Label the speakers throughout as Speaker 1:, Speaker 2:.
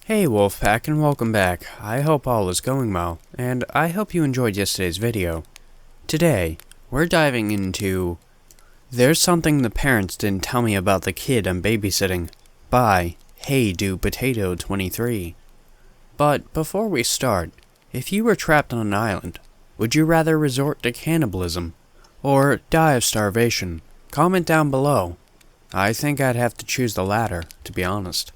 Speaker 1: Hey Wolfpack, and welcome back. I hope all is going well, and I hope you enjoyed yesterday's video. Today, we're diving into There's Something the Parents Didn't Tell Me About the Kid I'm Babysitting by Hey Do Potato 23. But before we start, if you were trapped on an island, would you rather resort to cannibalism or die of starvation? Comment down below. I think I'd have to choose the latter, to be honest.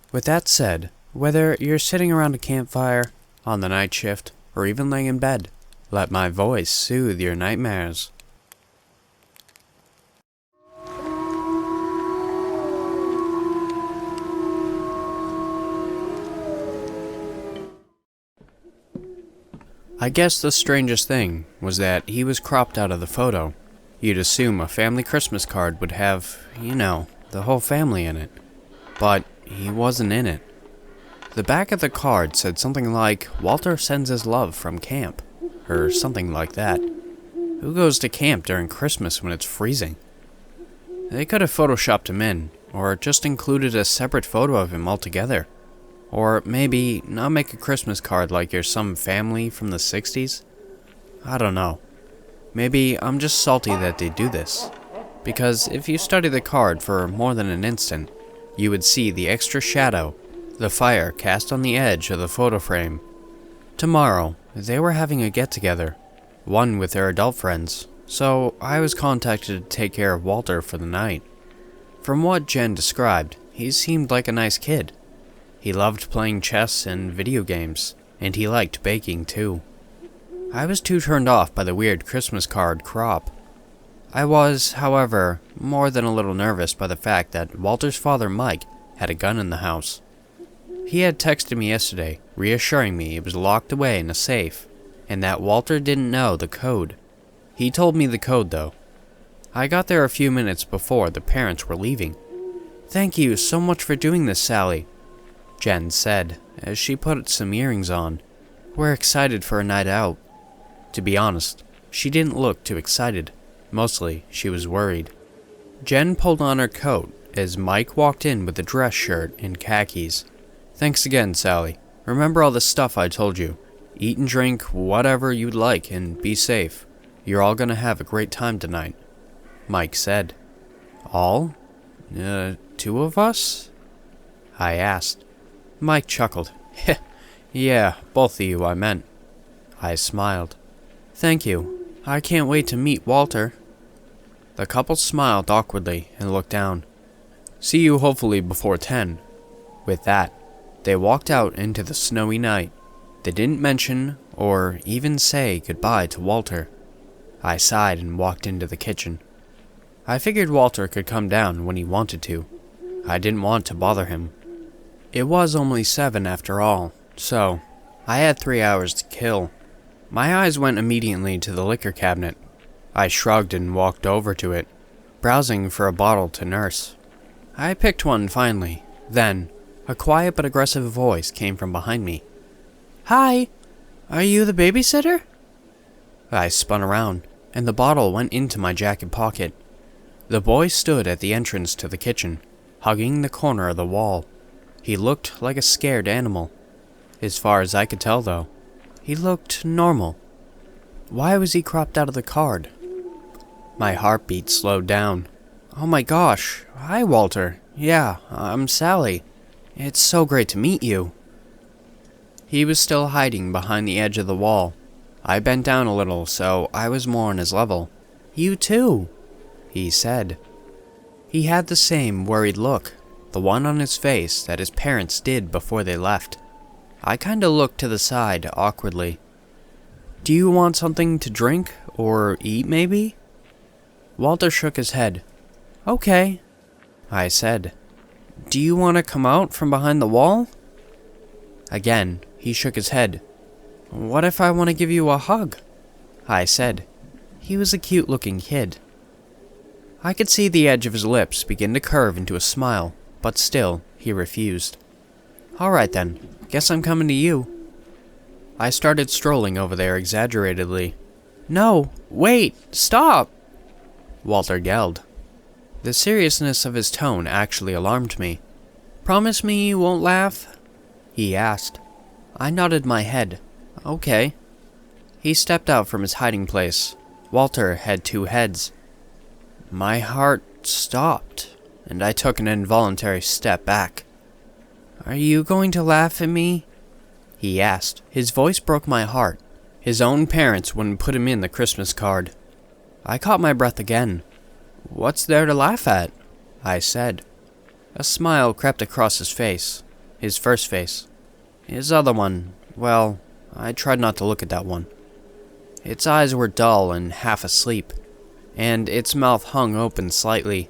Speaker 1: With that said, whether you're sitting around a campfire, on the night shift, or even laying in bed, let my voice soothe your nightmares. I guess the strangest thing was that he was cropped out of the photo. You'd assume a family Christmas card would have, the whole family in it. But he wasn't in it. The back of the card said something like, "Walter sends his love from camp," or something like that. Who goes to camp during Christmas when it's freezing? They could have photoshopped him in, or just included a separate photo of him altogether. Or maybe not make a Christmas card like you're some family from the 60s? I don't know. Maybe I'm just salty that they do this. Because if you study the card for more than an instant, you would see the extra shadow, the fire cast on the edge of the photo frame. Tomorrow, they were having a get-together, one with their adult friends, so I was contacted to take care of Walter for the night. From what Jen described, he seemed like a nice kid. He loved playing chess and video games, and he liked baking too. I was too turned off by the weird Christmas card crop. I was, however, more than a little nervous by the fact that Walter's father, Mike, had a gun in the house. He had texted me yesterday, reassuring me it was locked away in a safe, and that Walter didn't know the code. He told me the code, though. I got there a few minutes before the parents were leaving. "Thank you so much for doing this, Sally," Jen said, as she put some earrings on. "We're excited for a night out." To be honest, she didn't look too excited. Mostly, she was worried. Jen pulled on her coat as Mike walked in with a dress shirt and khakis. "Thanks again, Sally. Remember all the stuff I told you. Eat and drink whatever you'd like and be safe. You're all gonna have a great time tonight," Mike said. "All? Two of us?" I asked. Mike chuckled. "Yeah, both of you, I meant." I smiled. "Thank you. I can't wait to meet Walter." The couple smiled awkwardly and looked down. "See you hopefully before 10. With that, they walked out into the snowy night. They didn't mention or even say goodbye to Walter. I sighed and walked into the kitchen. I figured Walter could come down when he wanted to. I didn't want to bother him. It was only 7 after all, so I had 3 hours to kill. My eyes went immediately to the liquor cabinet. I shrugged and walked over to it, browsing for a bottle to nurse. I picked one finally. Then, a quiet but aggressive voice came from behind me. "Hi, are you the babysitter?" I spun around, and the bottle went into my jacket pocket. The boy stood at the entrance to the kitchen, hugging the corner of the wall. He looked like a scared animal. As far as I could tell, though, he looked normal. Why was he cropped out of the card? My heartbeat slowed down. "Oh my gosh. Hi, Walter. Yeah, I'm Sally. It's so great to meet you." He was still hiding behind the edge of the wall. I bent down a little so I was more on his level. "You too," he said. He had the same worried look, the one on his face that his parents did before they left. I kinda looked to the side awkwardly. "Do you want something to drink or eat, maybe?" Walter shook his head. "Okay," I said. "Do you want to come out from behind the wall?" Again, he shook his head. "What if I want to give you a hug?" I said. He was a cute-looking kid. I could see the edge of his lips begin to curve into a smile, but still, he refused. "All right then. Guess I'm coming to you." I started strolling over there exaggeratedly. "No, wait, stop!" Walter yelled. The seriousness of his tone actually alarmed me. Promise me you won't laugh? He asked. I nodded my head. Okay. He stepped out from his hiding place. Walter had two heads. My heart stopped, and I took an involuntary step back. Are you going to laugh at me? He asked. His voice broke my heart. His own parents wouldn't put him in the Christmas card. I caught my breath again. What's there to laugh at? I said. A smile crept across his face. His first face. His other one, well, I tried not to look at that one. Its eyes were dull and half asleep, and its mouth hung open slightly,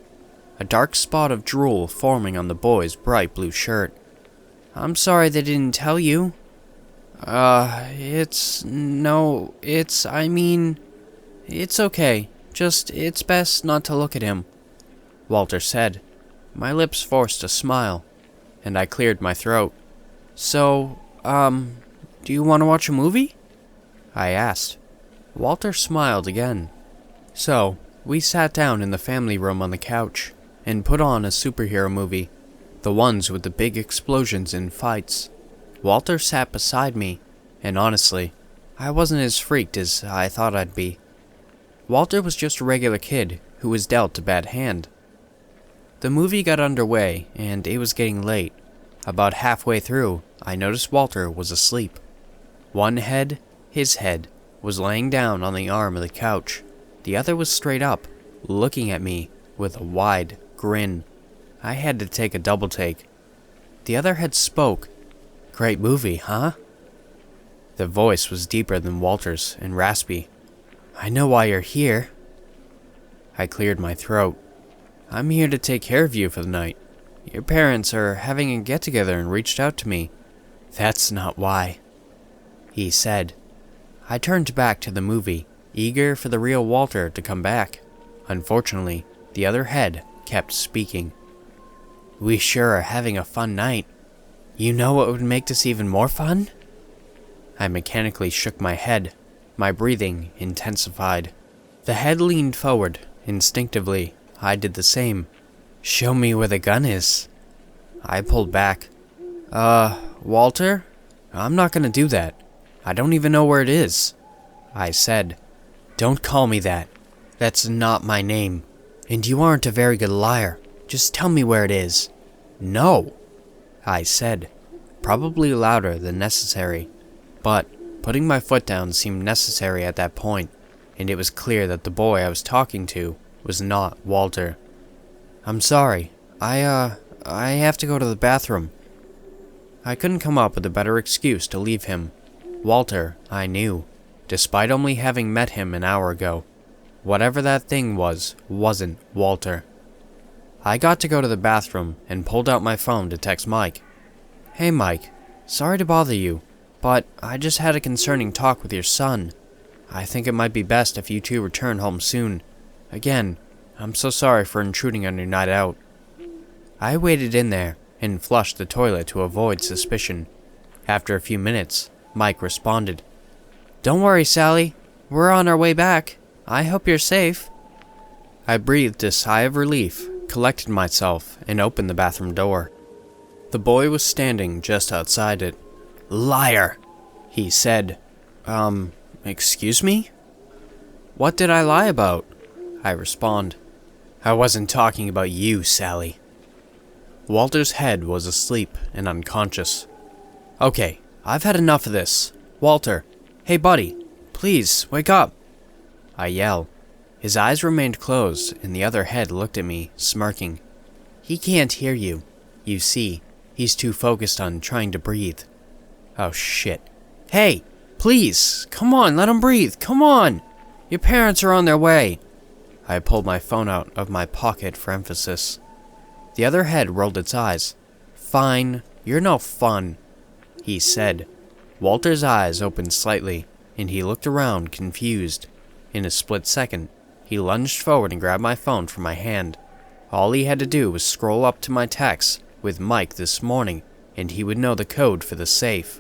Speaker 1: a dark spot of drool forming on the boy's bright blue shirt. I'm sorry they didn't tell you. It's okay. Just, it's best not to look at him, Walter said. My lips forced a smile, and I cleared my throat. So, do you want to watch a movie? I asked. Walter smiled again. So, we sat down in the family room on the couch, and put on a superhero movie, the ones with the big explosions and fights. Walter sat beside me, and honestly, I wasn't as freaked as I thought I'd be. Walter was just a regular kid who was dealt a bad hand. The movie got underway, and it was getting late. About halfway through, I noticed Walter was asleep. One head, his head, was laying down on the arm of the couch. The other was straight up, looking at me with a wide grin. I had to take a double take. The other head spoke. Great movie, huh? The voice was deeper than Walter's and raspy. I know why you're here. I cleared my throat. I'm here to take care of you for the night. Your parents are having a get-together and reached out to me. That's not why, he said. I turned back to the movie, eager for the real Walter to come back. Unfortunately, the other head kept speaking. We sure are having a fun night. You know what would make this even more fun? I mechanically shook my head. My breathing intensified. The head leaned forward. Instinctively, I did the same. Show me where the gun is. I pulled back. Walter? I'm not gonna do that. I don't even know where it is. I said. Don't call me that. That's not my name. And you aren't a very good liar. Just tell me where it is. No, I said, probably louder than necessary. But putting my foot down seemed necessary at that point, and it was clear that the boy I was talking to was not Walter. I'm sorry. I have to go to the bathroom. I couldn't come up with a better excuse to leave him. Walter, I knew, despite only having met him an hour ago. Whatever that thing was, wasn't Walter. I got to go to the bathroom and pulled out my phone to text Mike. Hey Mike, sorry to bother you, but I just had a concerning talk with your son. I think it might be best if you two return home soon. Again, I'm so sorry for intruding on your night out. I waited in there and flushed the toilet to avoid suspicion. After a few minutes, Mike responded. Don't worry, Sally. We're on our way back. I hope you're safe. I breathed a sigh of relief, collected myself, and opened the bathroom door. The boy was standing just outside it. Liar, he said. Excuse me? What did I lie about? I respond. I wasn't talking about you, Sally. Walter's head was asleep and unconscious. Okay, I've had enough of this. Walter, hey buddy, please, wake up. I yell. His eyes remained closed, and the other head looked at me, smirking. He can't hear you. You see, he's too focused on trying to breathe. Oh shit. Hey, please, come on, let him breathe, come on! Your parents are on their way. I pulled my phone out of my pocket for emphasis. The other head rolled its eyes. Fine, you're no fun, he said. Walter's eyes opened slightly, and he looked around, confused. In a split second, he lunged forward and grabbed my phone from my hand. All he had to do was scroll up to my text with Mike this morning, and he would know the code for the safe,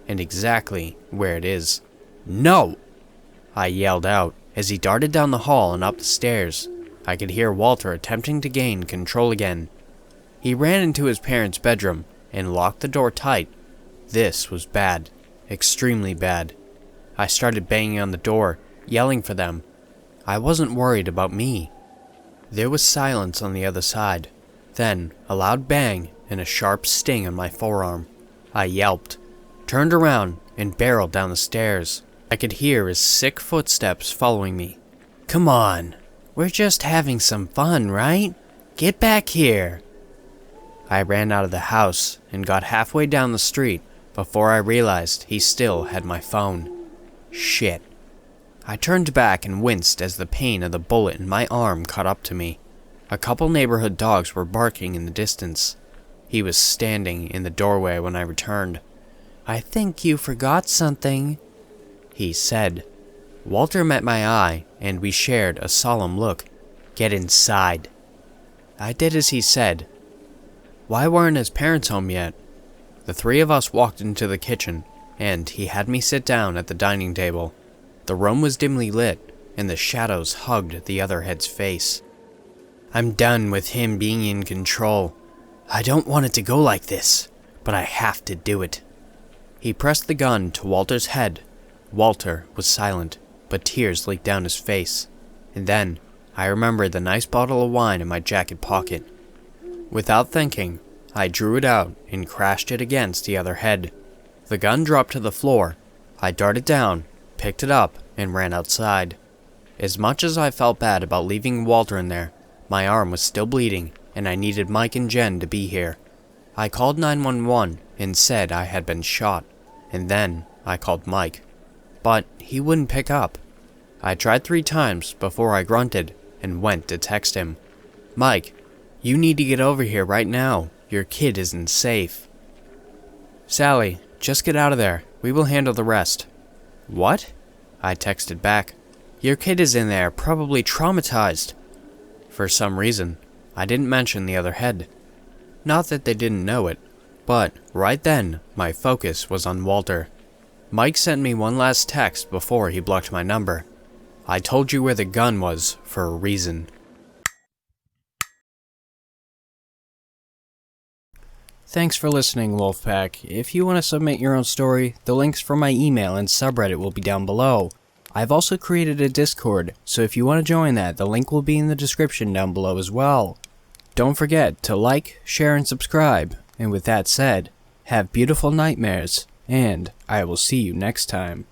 Speaker 1: and exactly where it is. No! I yelled out as he darted down the hall and up the stairs. I could hear Walter attempting to gain control again. He ran into his parents' bedroom and locked the door tight. This was bad. Extremely bad. I started banging on the door, yelling for them. I wasn't worried about me. There was silence on the other side. Then, a loud bang and a sharp sting on my forearm. I yelped, turned around, and barreled down the stairs. I could hear his sick footsteps following me. "Come on, we're just having some fun, right? Get back here." I ran out of the house and got halfway down the street before I realized he still had my phone. Shit. I turned back and winced as the pain of the bullet in my arm caught up to me. A couple neighborhood dogs were barking in the distance. He was standing in the doorway when I returned. "I think you forgot something," he said. Walter met my eye, and we shared a solemn look. "Get inside." I did as he said. Why weren't his parents home yet? The three of us walked into the kitchen, and he had me sit down at the dining table. The room was dimly lit, and the shadows hugged the other head's face. "I'm done with him being in control. I don't want it to go like this, but I have to do it." He pressed the gun to Walter's head. Walter was silent, but tears leaked down his face. And then, I remembered the nice bottle of wine in my jacket pocket. Without thinking, I drew it out and crashed it against the other head. The gun dropped to the floor. I darted down, picked it up, and ran outside. As much as I felt bad about leaving Walter in there, my arm was still bleeding, and I needed Mike and Jen to be here. I called 911 and said I had been shot, and then I called Mike. But he wouldn't pick up. I tried 3 times before I grunted and went to text him. "Mike, you need to get over here right now. Your kid isn't safe." "Sally, just get out of there. We will handle the rest." "What?" I texted back. "Your kid is in there, probably traumatized." For some reason, I didn't mention the other head. Not that they didn't know it, but right then, my focus was on Walter. Mike sent me one last text before he blocked my number. "I told you where the gun was for a reason." Thanks for listening, Wolfpack. If you want to submit your own story, the links for my email and subreddit will be down below. I've also created a Discord, so if you want to join that, the link will be in the description down below as well. Don't forget to like, share, and subscribe. And with that said, have beautiful nightmares, and I will see you next time.